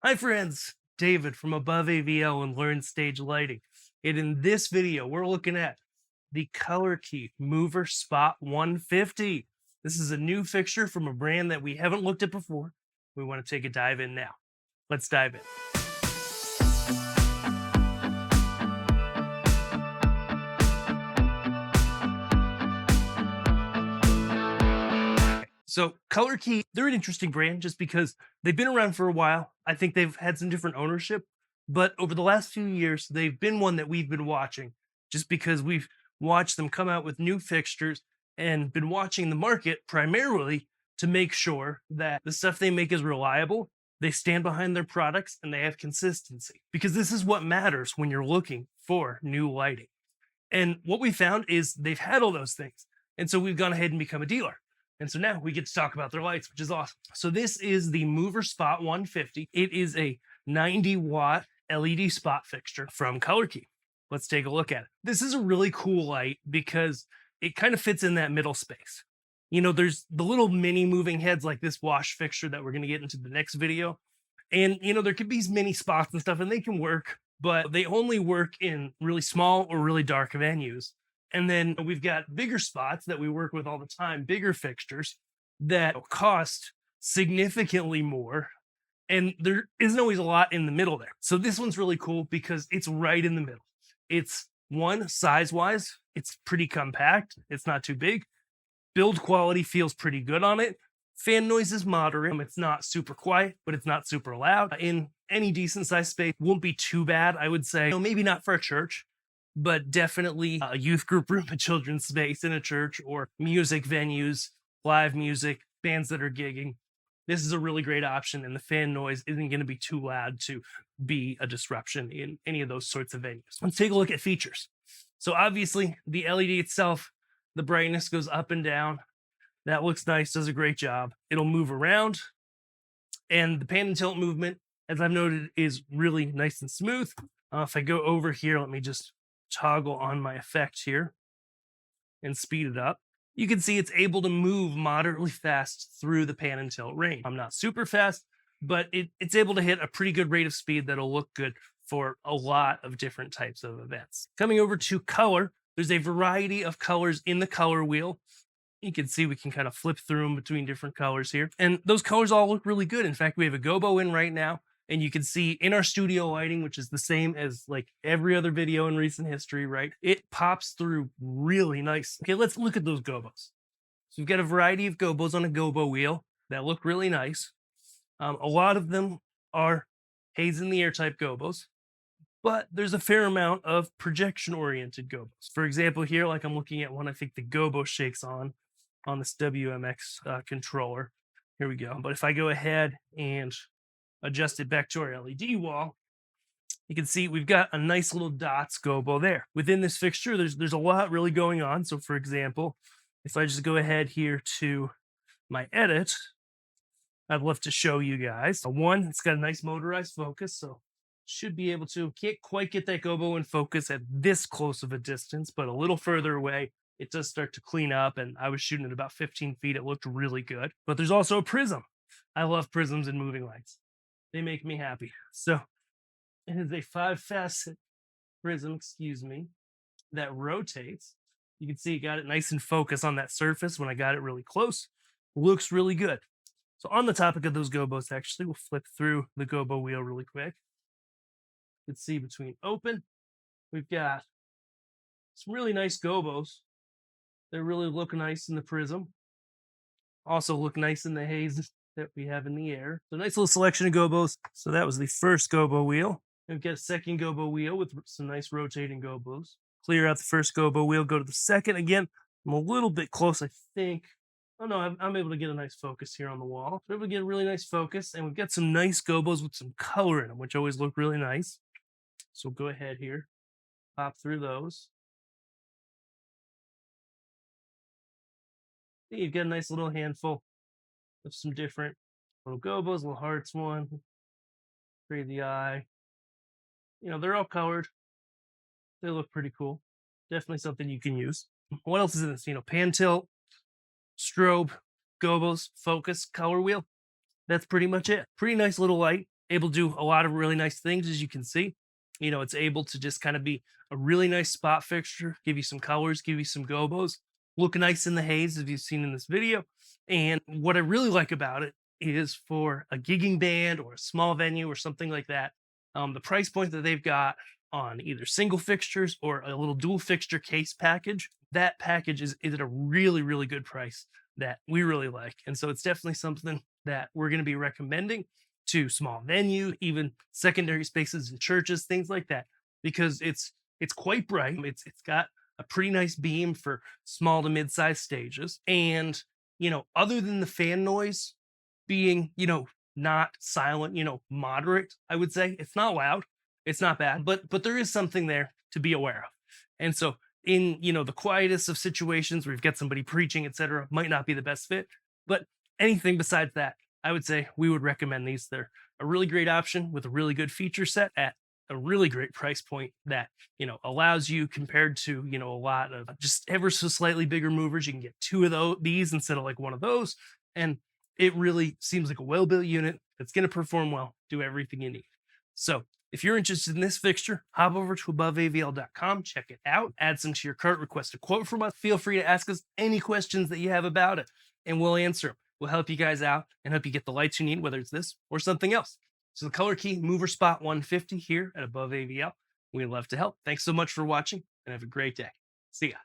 Hi friends, David from Above AVL and Learn Stage Lighting. And in this video, we're looking at the Colorkey Mover Spot 150. This is a new fixture from a brand that we haven't looked at before. We want to take a dive in now. Let's dive in. So Colorkey, they're an interesting brand just because they've been around for a while. I think they've had some different ownership, but over the last few years, they've been one that we've been watching just because we've watched them come out with new fixtures and been watching the market primarily to make sure that the stuff they make is reliable, they stand behind their products, and they have consistency. Because this is what matters when you're looking for new lighting. And what we found is they've had all those things. And so we've gone ahead and become a dealer. And so now we get to talk about their lights, which is awesome. So this is the Mover Spot 150. It is a 90-watt LED spot fixture from Colorkey. Let's take a look at it. This is a really cool light because it kind of fits in that middle space. You know, there's the little mini moving heads like this wash fixture that we're going to get into the next video. And, you know, there could be mini spots and stuff, and they can work, but they only work in really small or really dark venues. And then we've got bigger spots that we work with all the time, bigger fixtures that cost significantly more. And there isn't always a lot in the middle there. So this one's really cool because it's right in the middle. It's one, size-wise, it's pretty compact. It's not too big. Build quality feels pretty good on it. Fan noise is moderate. It's not super quiet, but it's not super loud. In any decent sized space, won't be too bad, I would say. You know, maybe not for a church, but definitely a youth group room, a children's space in a church, or music venues, live music, bands that are gigging. This is a really great option, and the fan noise isn't going to be too loud to be a disruption in any of those sorts of venues. Let's take a look at features. So obviously, the LED itself, the brightness goes up and down. That looks nice, does a great job. It'll move around, and the pan and tilt movement, as I've noted, is really nice and smooth. If I go over here, let me just toggle on my effect here and speed it up. You can see it's able to move moderately fast through the pan and tilt range. I'm not super fast, but it's able to hit a pretty good rate of speed that'll look good for a lot of different types of events. Coming over to color, there's a variety of colors in the color wheel. You can see we can kind of flip through them between different colors here. And those colors all look really good. In fact, we have a gobo in right now. And you can see in our studio lighting, which is the same as like every other video in recent history, right? It pops through really nice. Okay, let's look at those gobos. So we've got a variety of gobos on a gobo wheel that look really nice. A lot of them are haze in the air type gobos, but there's a fair amount of projection oriented gobos. For example, here, like I'm looking at one, I think the gobo shakes on this WMX controller. Here we go. But if I go ahead and adjust it back to our LED wall, you can see we've got a nice little dots gobo there. Within this fixture, there's a lot really going on. So for example, if I just go ahead here to my edit, I'd love to show you guys. One, it's got a nice motorized focus, so should be able to, can't quite get that gobo in focus at this close of a distance, but a little further away, it does start to clean up, and I was shooting at about 15 feet. It looked really good. But there's also a prism. I love prisms and moving lights. They make me happy. So it is a 5-facet prism, that rotates. You can see it got it nice and focused on that surface when I got it really close. Looks really good. So on the topic of those gobos, actually, we'll flip through the gobo wheel really quick. You can see between open, we've got some really nice gobos. They really look nice in the prism. Also look nice in the haze that we have in the air. So nice little selection of gobos. So that was the first gobo wheel. We've got a second gobo wheel with some nice rotating gobos. Clear out the first gobo wheel, go to the second. Again, I'm a little bit close, I think. Oh no, I'm able to get a nice focus here on the wall. We're able to get a really nice focus, and we've got some nice gobos with some color in them, which always look really nice. So we'll go ahead here, pop through those. You've got a nice little handful of some different little gobos, little hearts one, create the eye. You know, they're all colored. They look pretty cool. Definitely something you can use. What else is in this? You know, pan tilt, strobe, gobos, focus, color wheel. That's pretty much it. Pretty nice little light. able to do a lot of really nice things, as you can see. It's able to just kind of be a really nice spot fixture, give you some colors, give you some gobos, look nice in the haze, as you've seen in this video. And what I really like about it is for a gigging band or a small venue or something like that. The price point that they've got on either single fixtures or a little dual fixture case package, that package is at a really, really good price that we really like. And so it's definitely something that we're going to be recommending to small venue, even secondary spaces in churches, things like that, because it's quite bright. It's got a pretty nice beam for small to mid-sized stages. And, other than the fan noise being, not silent, moderate, I would say. It's not loud, it's not bad, but there is something there to be aware of. And so in, the quietest of situations where you've got somebody preaching, etc., might not be the best fit. But anything besides that, I would say we would recommend these. They're a really great option with a really good feature set at a really great price point that, allows you, compared to, a lot of just ever so slightly bigger movers, you can get two of these instead of like one of those. And it really seems like a well-built unit that's going to perform well, do everything you need. So if you're interested in this fixture, hop over to aboveavl.com, check it out, add some to your cart, request a quote from us. Feel free to ask us any questions that you have about it, and we'll answer them. We'll help you guys out and help you get the lights you need, whether it's this or something else. So the Colorkey Mover Spot 150 here at Above AVL. We'd love to help. Thanks so much for watching, and have a great day. See ya.